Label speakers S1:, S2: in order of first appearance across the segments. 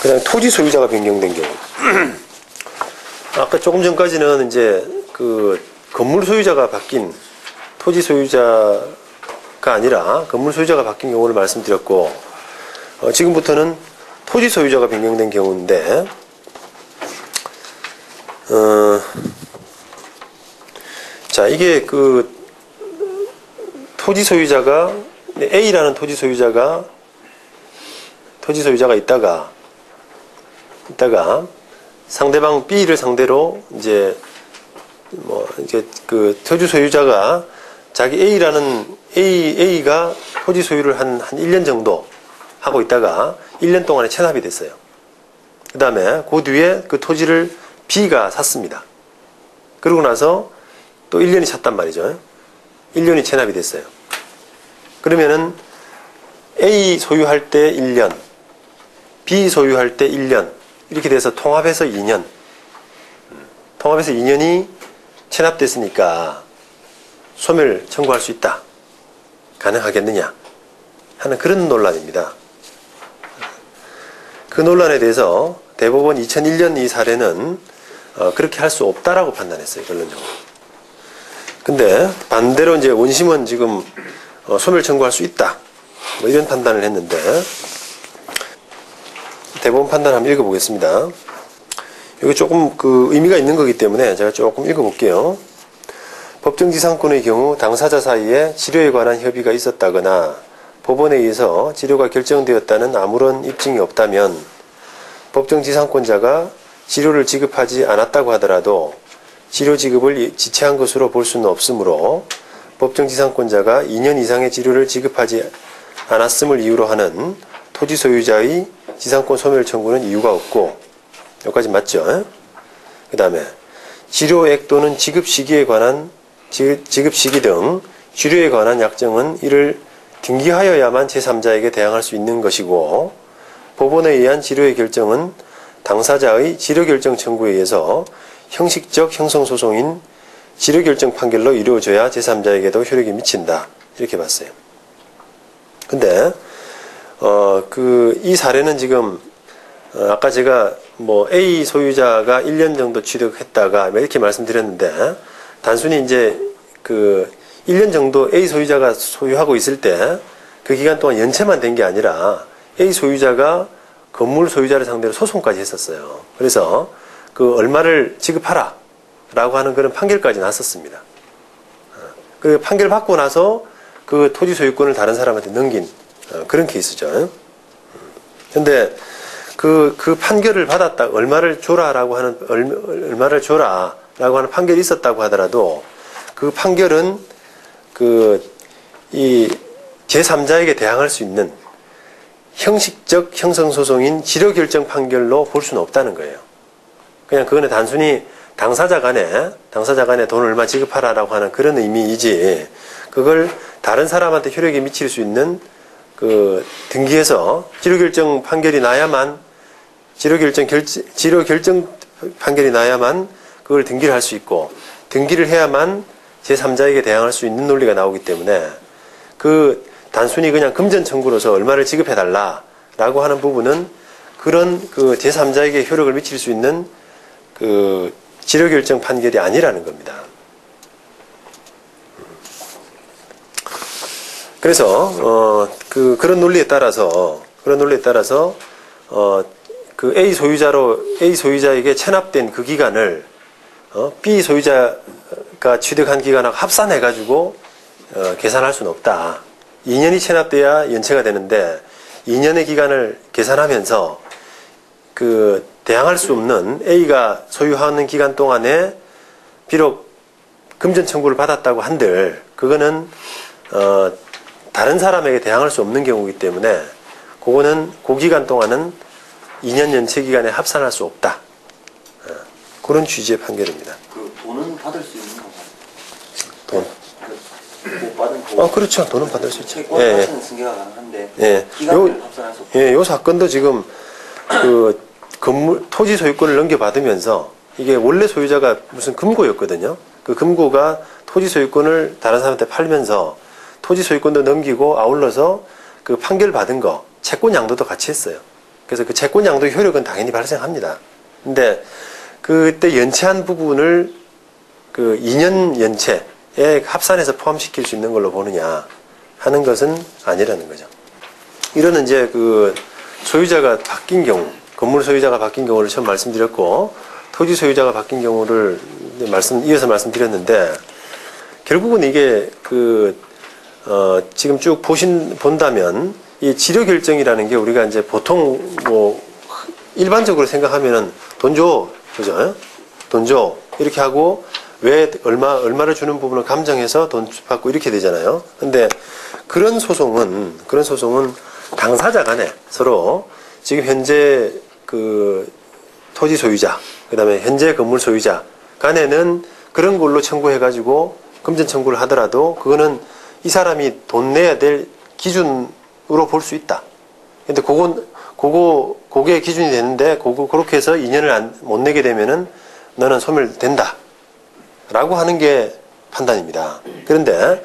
S1: 그다음에 토지 소유자가 변경된 경우. 아까 조금 전까지는 이제 그 건물 소유자가 바뀐 토지 소유자가 아니라 건물 소유자가 바뀐 경우를 말씀드렸고, 지금부터는 토지 소유자가 변경된 경우인데, 자, 이게 그 토지 소유자가 A라는 토지 소유자가 있다가 상대방 B를 상대로 이제 그 토지 소유자가 자기 A가 토지 소유를 한 1년 정도 하고 있다가 1년 동안에 체납이 됐어요. 그 다음에 그 뒤에 그 토지를 B가 샀습니다. 그러고 나서 또 1년이 찼단 말이죠. 1년이 체납이 됐어요. 그러면은 A 소유할 때 1년, B 소유할 때 1년, 이렇게 돼서 통합해서 2년. 통합해서 2년이 체납됐으니까 소멸 청구할 수 있다. 가능하겠느냐 하는 그런 논란입니다. 그 논란에 대해서 대법원 2001년 이 사례는 그렇게 할 수 없다라고 판단했어요. 결론적으로. 근데 반대로 이제 원심은 지금 소멸 청구할 수 있다. 뭐 이런 판단을 했는데, 대법원 판단 한번 읽어보겠습니다. 여기 조금 그 의미가 있는 거기 때문에 제가 조금 읽어볼게요. 법정지상권의 경우 당사자 사이에 치료에 관한 협의가 있었다거나 법원에 의해서 치료가 결정되었다는 아무런 입증이 없다면 법정지상권자가 치료를 지급하지 않았다고 하더라도 치료 지급을 지체한 것으로 볼 수는 없으므로 법정지상권자가 2년 이상의 치료를 지급하지 않았음을 이유로 하는 토지 소유자의 지상권 소멸 청구는 이유가 없고, 여기까지 맞죠? 그 다음에 치료액 또는 지급 시기 등 치료에 관한 약정은 이를 등기하여야만 제3자에게 대항할 수 있는 것이고, 법원에 의한 치료의 결정은 당사자의 치료결정 청구에 의해서 형식적 형성소송인 치료결정 판결로 이루어져야 제3자에게도 효력이 미친다. 이렇게 봤어요. 근데 이 사례는 지금 아까 제가 A 소유자가 1년 정도 취득했다가 이렇게 말씀드렸는데, 단순히 이제 그 1년 정도 A 소유자가 소유하고 있을 때 그 기간 동안 연체만 된 게 아니라 A 소유자가 건물 소유자를 상대로 소송까지 했었어요. 그래서 그 얼마를 지급하라 라고 하는 그런 판결까지 났었습니다. 그 판결 받고 나서 그 토지 소유권을 다른 사람한테 넘긴 그런 케이스죠. 근데 그 판결을 받았다, 얼마를 줘라라고 하는 판결이 있었다고 하더라도 그 판결은 이 제3자에게 대항할 수 있는 형식적 형성소송인 치료결정 판결로 볼 수는 없다는 거예요. 그냥 그거는 단순히 당사자 간에 돈 얼마 지급하라라고 하는 그런 의미이지, 그걸 다른 사람한테 효력이 미칠 수 있는 그 등기에서 치료결정 판결이 나야만, 치료결정 판결이 나야만 그걸 등기를 할 수 있고, 등기를 해야만 제3자에게 대항할 수 있는 논리가 나오기 때문에 그 단순히 그냥 금전 청구로서 얼마를 지급해달라라고 하는 부분은 그런 그 제3자에게 효력을 미칠 수 있는 그 치료결정 판결이 아니라는 겁니다. 그래서 그런 논리에 따라서 그 A 소유자에게 체납된 그 기간을 B 소유자가 취득한 기간하고 합산해 가지고 계산할 수는 없다. 2년이 체납돼야 연체가 되는데 2년의 기간을 계산하면서 그 대항할 수 없는 A가 소유하는 기간 동안에 비록 금전 청구를 받았다고 한들 그거는 다른 사람에게 대항할 수 없는 경우이기 때문에 그거는 그 기간 동안은 2년 연체 기간에 합산할 수 없다. 그런 취지의 판결입니다.
S2: 그 돈은 받을 수 있는 건가요?
S1: 돈.
S2: 못 받은 거.
S1: 그렇죠. 돈은 받을 수 있죠.
S2: 채권 자체는 승계가 가능한데
S1: 예.
S2: 기간을 합산할 수 없다.
S1: 예, 요 사건도 지금 그 토지 소유권을 넘겨받으면서 이게 원래 소유자가 무슨 금고였거든요. 그 금고가 토지 소유권을 다른 사람한테 팔면서 토지 소유권도 넘기고 아울러서 그 판결 받은 거 채권 양도도 같이 했어요. 그래서 그 채권 양도 효력은 당연히 발생합니다. 근데 그때 연체한 부분을 그 2년 연체에 합산해서 포함시킬 수 있는 걸로 보느냐 하는 것은 아니라는 거죠. 이거는 이제 그 소유자가 바뀐 경우, 건물 소유자가 바뀐 경우를 처음 말씀드렸고, 토지 소유자가 바뀐 경우를 이어서 말씀드렸는데, 결국은 이게 지금 쭉 본다면, 이 지료 결정이라는 게 우리가 이제 보통 뭐, 일반적으로 생각하면은 돈 줘. 그죠? 돈 줘. 이렇게 하고, 왜 얼마를 주는 부분을 감정해서 돈 받고 이렇게 되잖아요. 근데 그런 소송은 당사자 간에 서로 지금 현재 그 토지 소유자, 그 다음에 현재 건물 소유자 간에는 그런 걸로 청구해가지고 금전 청구를 하더라도 그거는 이 사람이 돈 내야 될 기준으로 볼 수 있다. 근데 그게 기준이 되는데, 그렇게 해서 2년을 못 내게 되면은 너는 소멸된다. 라고 하는 게 판단입니다. 그런데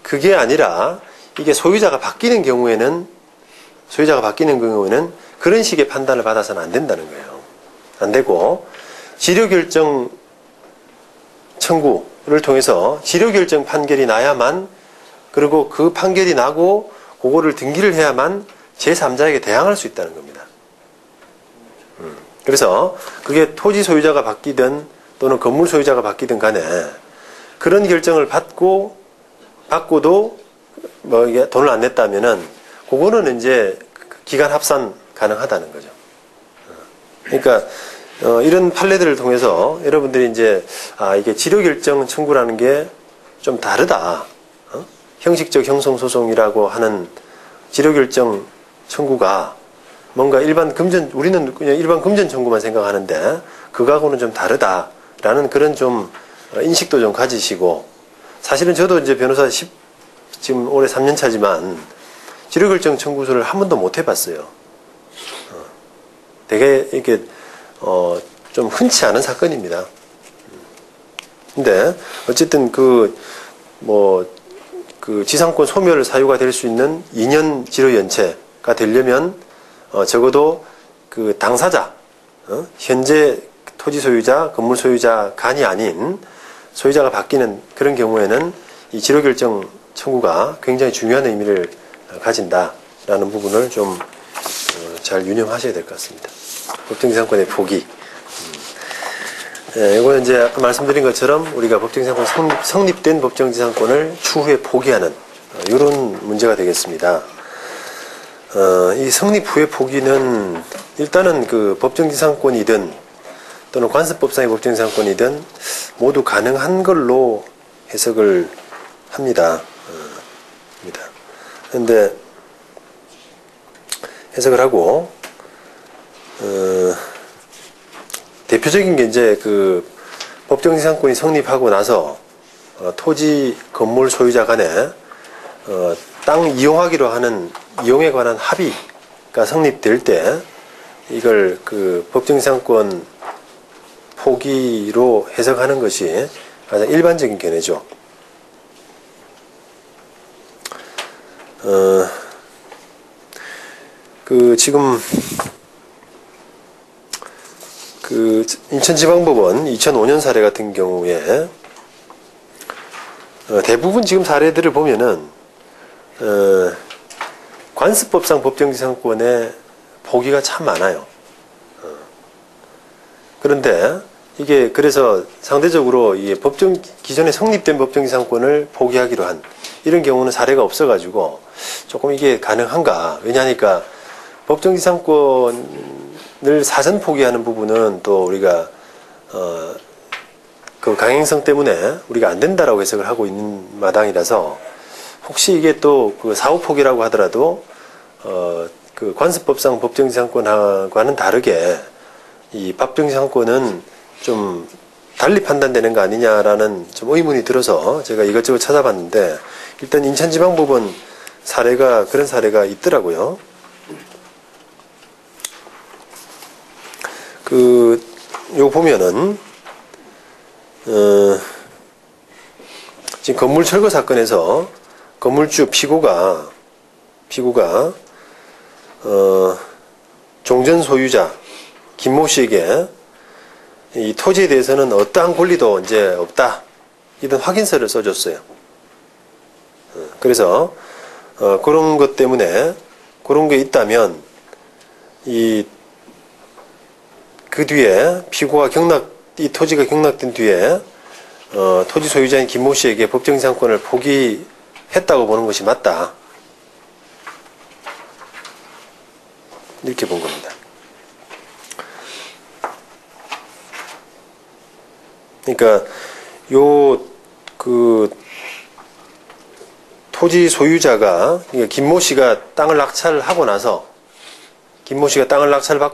S1: 그게 아니라 이게 소유자가 바뀌는 경우에는 그런 식의 판단을 받아서는 안 된다는 거예요. 안 되고, 지료결정 청구를 통해서 지료결정 판결이 나야만, 그리고 그 판결이 나고 그거를 등기를 해야만 제3자에게 대항할 수 있다는 겁니다. 그래서 그게 토지 소유자가 바뀌든 또는 건물 소유자가 바뀌든 간에 그런 결정을 받고도 뭐 이게 돈을 안 냈다면은 그거는 이제 기간 합산 가능하다는 거죠. 그러니까 이런 판례들을 통해서 여러분들이 이제 이게 지료결정 청구라는 게 좀 다르다. 형식적 형성소송이라고 하는 지료결정 청구가 뭔가 우리는 그냥 일반 금전 청구만 생각하는데 그거하고는 좀 다르다라는 그런 좀 인식도 좀 가지시고, 사실은 저도 이제 변호사 지금 올해 3년 차지만 지료결정 청구서를 한 번도 못 해봤어요. 되게 이게 좀 흔치 않은 사건입니다. 근데 어쨌든 지상권 소멸 사유가 될 수 있는 2년 지료 연체가 되려면 적어도 그 당사자, 현재 토지 소유자, 건물 소유자 간이 아닌 소유자가 바뀌는 그런 경우에는 이 지료 결정 청구가 굉장히 중요한 의미를 가진다라는 부분을 좀 잘 유념하셔야 될 것 같습니다. 법정지상권의 포기. 이거는 이제 아까 말씀드린 것처럼 우리가 법정지상권 성립된 법정지상권을 추후에 포기하는 이런 문제가 되겠습니다. 이 성립 후의 포기는 일단은 그 법정지상권이든 또는 관습법상의 법정지상권이든 모두 가능한 걸로 해석을 합니다. 그런데 해석을 하고 대표적인 게 이제 그 법정지상권이 성립하고 나서 토지 건물 소유자 간에 땅 이용하기로 하는 이용에 관한 합의가 성립될 때 이걸 그 법정지상권 포기로 해석하는 것이 가장 일반적인 견해죠. 지금 인천지방법원 2005년 사례 같은 경우에 대부분 지금 사례들을 보면은 관습법상 법정지상권의 포기가 참 많아요. 그런데 이게 그래서 상대적으로 이 기존에 성립된 법정지상권을 포기하기로 한 이런 경우는 사례가 없어가지고 조금 이게 가능한가? 왜냐하니까 법정지상권을 사전 포기하는 부분은 또 우리가 그 강행성 때문에 우리가 안 된다라고 해석을 하고 있는 마당이라서 혹시 이게 또 그 사후 포기라고 하더라도 그 관습법상 법정지상권과는 다르게 이 법정지상권은 좀 달리 판단되는 거 아니냐라는 좀 의문이 들어서 제가 이것저것 찾아봤는데 일단 인천지방법원 그런 사례가 있더라고요. 요거 보면은 지금 건물 철거 사건에서 건물주 피고가 종전 소유자 김모 씨에게 이 토지에 대해서는 어떠한 권리도 이제 없다. 이런 확인서를 써줬어요. 그래서 그런 것 때문에 그런 게 있다면 그 뒤에 피고가 이 토지가 경락된 뒤에 토지 소유자인 김모 씨에게 법정지상권을 포기했다고 보는 것이 맞다. 이렇게 본 겁니다. 그러니까 토지 소유자가 김모 씨가 땅을 낙찰하고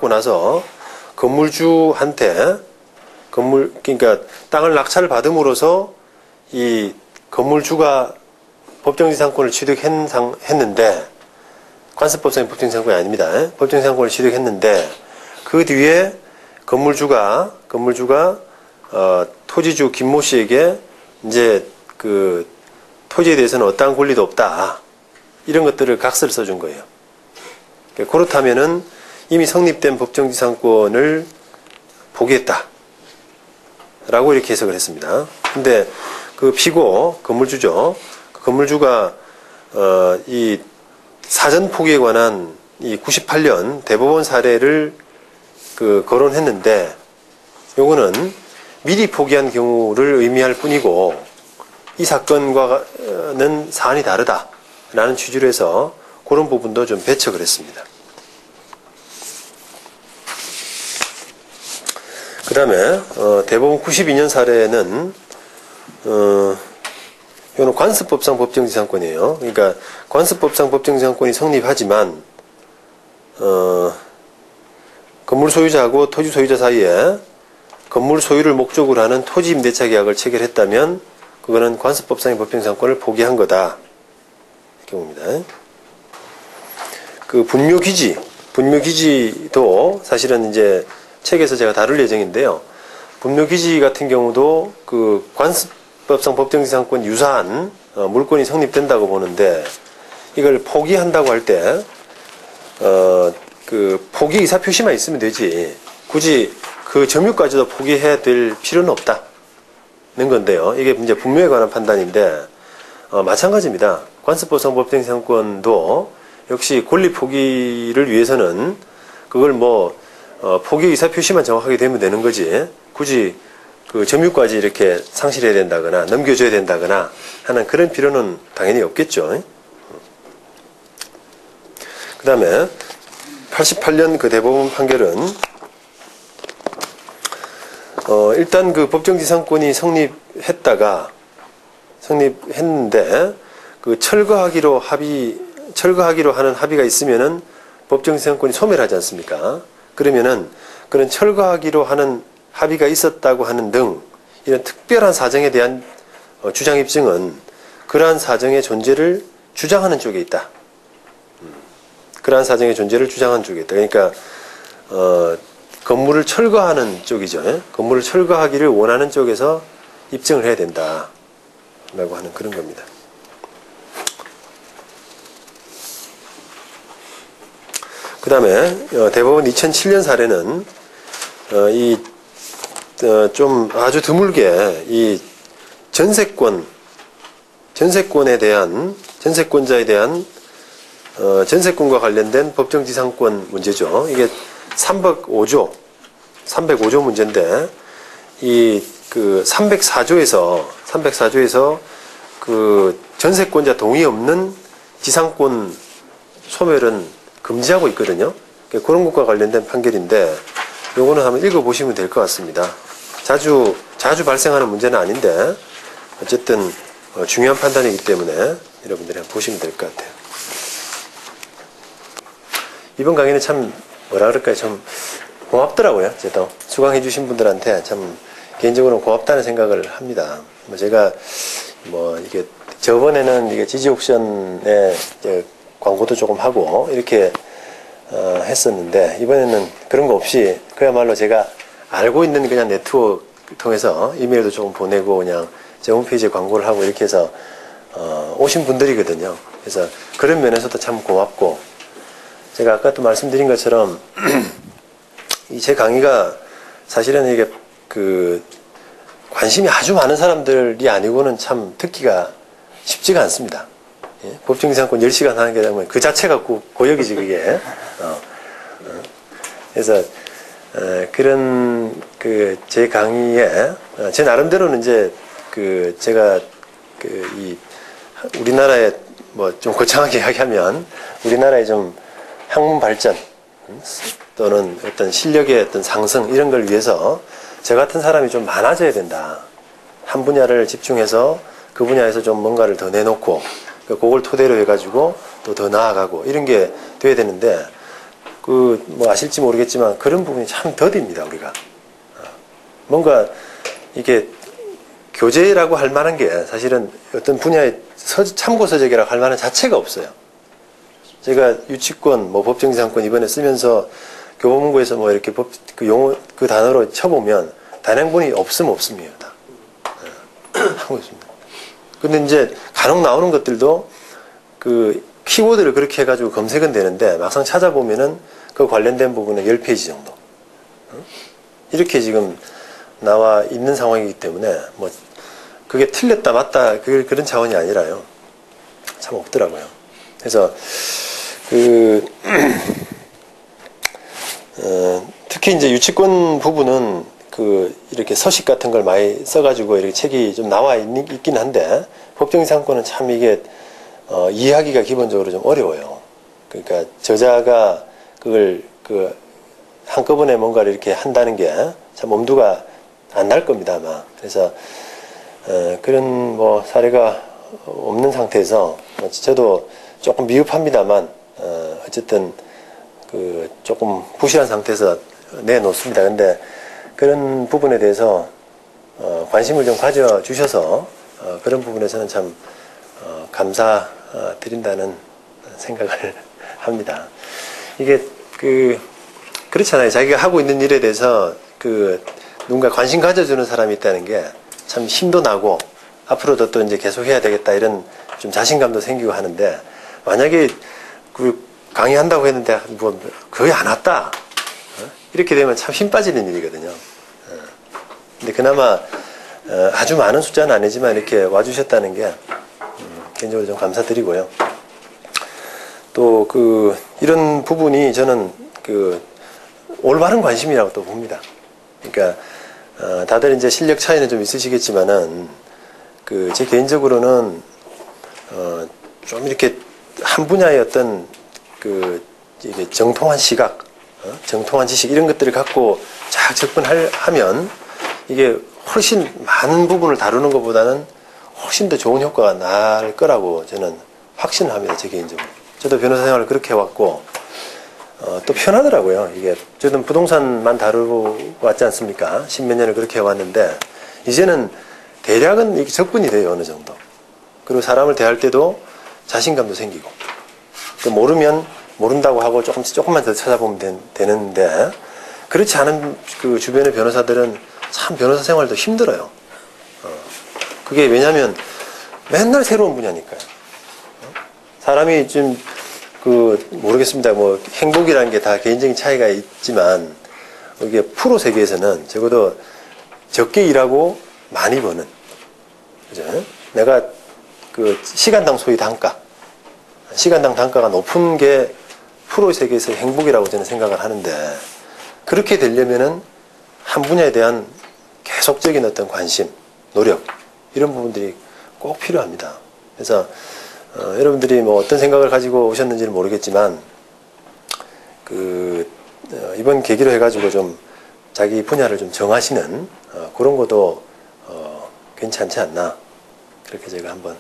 S1: 나서 건물주한테 그러니까 땅을 낙찰을 받음으로써 이 건물주가 법정지상권을 취득했는데 관습법상의 법정지상권이 아닙니다. 법정지상권을 취득했는데 그 뒤에 건물주가 토지주 김모 씨에게 이제 그 토지에 대해서는 어떠한 권리도 없다. 이런 것들을 각서를 써준 거예요. 그렇다면은 이미 성립된 법정지상권을 포기했다. 라고 이렇게 해석을 했습니다. 근데 그 피고, 건물주죠. 그 건물주가, 이 사전 포기에 관한 이 98년 대법원 사례를 거론했는데, 요거는 미리 포기한 경우를 의미할 뿐이고, 이 사건과는 사안이 다르다. 라는 취지로 해서 그런 부분도 좀 배척을 했습니다. 그 다음에 대법원 92년 사례는 이거는 관습법상 법정지상권이에요. 그러니까 관습법상 법정지상권이 성립하지만 건물 소유자하고 토지 소유자 사이에 건물 소유를 목적으로 하는 토지 임대차 계약을 체결했다면 그거는 관습법상의 법정지상권을 포기한 거다. 이렇게 봅니다. 그 분묘기지도 사실은 이제 책에서 제가 다룰 예정인데요. 분묘기지 같은 경우도 그 관습법상 법정지상권 유사한 물권이 성립된다고 보는데 이걸 포기한다고 할 때 그 포기 의사표시만 있으면 되지 굳이 그 점유까지도 포기해야 될 필요는 없다는 건데요. 이게 이제 분묘에 관한 판단인데 마찬가지입니다. 관습법상 법정지상권도 역시 권리 포기를 위해서는 그걸 포기 의사표시만 정확하게 되면 되는 거지 굳이 그 점유까지 이렇게 상실해야 된다거나 넘겨줘야 된다거나 하는 그런 필요는 당연히 없겠죠. 그 다음에 88년 그 대법원 판결은 일단 그 법정지상권이 성립했는데 그 철거하기로 하는 합의가 있으면은 법정지상권이 소멸하지 않습니까? 그러면은 그런 철거하기로 하는 합의가 있었다고 하는 등 이런 특별한 사정에 대한 주장 입증은 그러한 사정의 존재를 주장하는 쪽에 있다. 그러한 사정의 존재를 주장하는 쪽에 있다. 그러니까 건물을 철거하는 쪽이죠. 건물을 철거하기를 원하는 쪽에서 입증을 해야 된다. 라고 하는 그런 겁니다. 그 다음에 대법원 2007년 사례는 좀 아주 드물게 이 전세권자에 대한 전세권과 관련된 법정지상권 문제죠. 이게 305조 문제인데 이 그 304조에서 그 전세권자 동의 없는 지상권 소멸은 금지하고 있거든요. 그런 것과 관련된 판결인데 요거는 한번 읽어보시면 될 것 같습니다. 자주 발생하는 문제는 아닌데 어쨌든 중요한 판단이기 때문에 여러분들이 한번 보시면 될 것 같아요. 이번 강의는 참 뭐라 그럴까요? 좀 고맙더라고요. 저도 수강해 주신 분들한테 참 개인적으로 고맙다는 생각을 합니다. 제가 이게 저번에는 이게 지지옥션에 광고도 조금 하고 이렇게 했었는데 이번에는 그런 거 없이 그야말로 제가 알고 있는 그냥 네트워크 통해서 이메일도 조금 보내고 그냥 제 홈페이지에 광고를 하고 이렇게 해서 오신 분들이거든요. 그래서 그런 면에서도 참 고맙고 제가 아까도 말씀드린 것처럼 이 제 강의가 사실은 이게 그 관심이 아주 많은 사람들이 아니고는 참 듣기가 쉽지가 않습니다. 예? 법정기상권 10시간 하는 게 되면 그 자체가 고역이지 그게. 그래서 그런 그 제 강의에 제 나름대로는 이제 그 제가 그 이 우리나라의 뭐 좀 거창하게 이야기하면 우리나라의 좀 학문 발전 또는 어떤 실력의 어떤 상승 이런 걸 위해서 저 같은 사람이 좀 많아져야 된다. 한 분야를 집중해서 그 분야에서 좀 뭔가를 더 내놓고 그걸 토대로 해가지고 또 더 나아가고 이런 게 돼야 되는데 그 뭐 아실지 모르겠지만 그런 부분이 참 더딥니다 우리가. 뭔가 이게 교재라고 할 만한 게 사실은 어떤 분야의 참고 서적이라고 할 만한 자체가 없어요. 제가 유치권, 뭐 법정지상권 이번에 쓰면서 교보문고에서 뭐 이렇게 그 용어, 그 단어로 쳐보면 단행본이 없으면 없습니다. 하고 있습니다. 근데 이제 간혹 나오는 것들도 그 키워드를 그렇게 해가지고 검색은 되는데 막상 찾아보면은 그 관련된 부분에 10페이지 정도. 이렇게 지금 나와 있는 상황이기 때문에 뭐 그게 틀렸다 맞다 그런 차원이 아니라요. 참 없더라고요. 그래서 특히 이제 유치권 부분은 이렇게 서식 같은 걸 많이 써가지고 이렇게 책이 좀 나와 있긴 한데 법정지상권은 참 이게 이해하기가 기본적으로 좀 어려워요. 그러니까 저자가 그걸 한꺼번에 뭔가를 이렇게 한다는 게 참 엄두가 안 날 겁니다 아마. 그래서 그런 뭐 사례가 없는 상태에서 저도 조금 미흡합니다만 어쨌든 조금 부실한 상태에서 내놓습니다. 근데 그런 부분에 대해서 관심을 좀 가져주셔서 그런 부분에서는 참 감사드린다는 생각을 합니다. 이게 그렇잖아요. 자기가 하고 있는 일에 대해서 누군가 관심 가져주는 사람이 있다는 게 참 힘도 나고 앞으로도 또 이제 계속 해야 되겠다 이런 좀 자신감도 생기고 하는데 만약에 강의한다고 했는데 뭐 거의 안 왔다 이렇게 되면 참 힘 빠지는 일이거든요. 근데 그나마 아주 많은 숫자는 아니지만 이렇게 와주셨다는 게 개인적으로 좀 감사드리고요. 또 이런 부분이 저는 올바른 관심이라고 또 봅니다. 그러니까 다들 이제 실력 차이는 좀 있으시겠지만은 제 개인적으로는 좀 이렇게 한 분야의 어떤 이게 정통한 시각, 정통한 지식 이런 것들을 갖고 쫙 접근하면 이게 훨씬 많은 부분을 다루는 것보다는 훨씬 더 좋은 효과가 날 거라고 저는 확신을 합니다. 제 개인적으로. 저도 변호사 생활을 그렇게 해왔고 또 편하더라고요. 이게 저는 부동산만 다루고 왔지 않습니까? 십몇 년을 그렇게 해왔는데 이제는 대략은 이게 접근이 돼요. 어느 정도. 그리고 사람을 대할 때도 자신감도 생기고 모르면 모른다고 하고 조금만 더 찾아보면 되는데 그렇지 않은 주변의 변호사들은 참 변호사 생활도 힘들어요. 그게 왜냐면 맨날 새로운 분야니까요. 사람이 좀 모르겠습니다. 뭐 행복이라는 게 다 개인적인 차이가 있지만 이게 프로 세계에서는 적어도 적게 일하고 많이 버는, 그죠? 내가 시간당 소위 단가, 시간당 단가가 높은 게 프로 세계에서 행복이라고 저는 생각을 하는데 그렇게 되려면은 한 분야에 대한 계속적인 어떤 관심, 노력 이런 부분들이 꼭 필요합니다. 그래서 여러분들이 뭐 어떤 생각을 가지고 오셨는지는 모르겠지만 이번 계기로 해가지고 좀 자기 분야를 좀 정하시는 그런 것도 괜찮지 않나 그렇게 제가 한번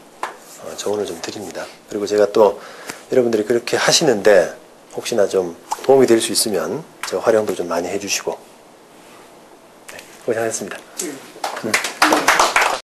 S1: 조언을 좀 드립니다. 그리고 제가 또 여러분들이 그렇게 하시는데 혹시나 좀 도움이 될 수 있으면 저 활용도 좀 많이 해주시고 네, 고생하셨습니다.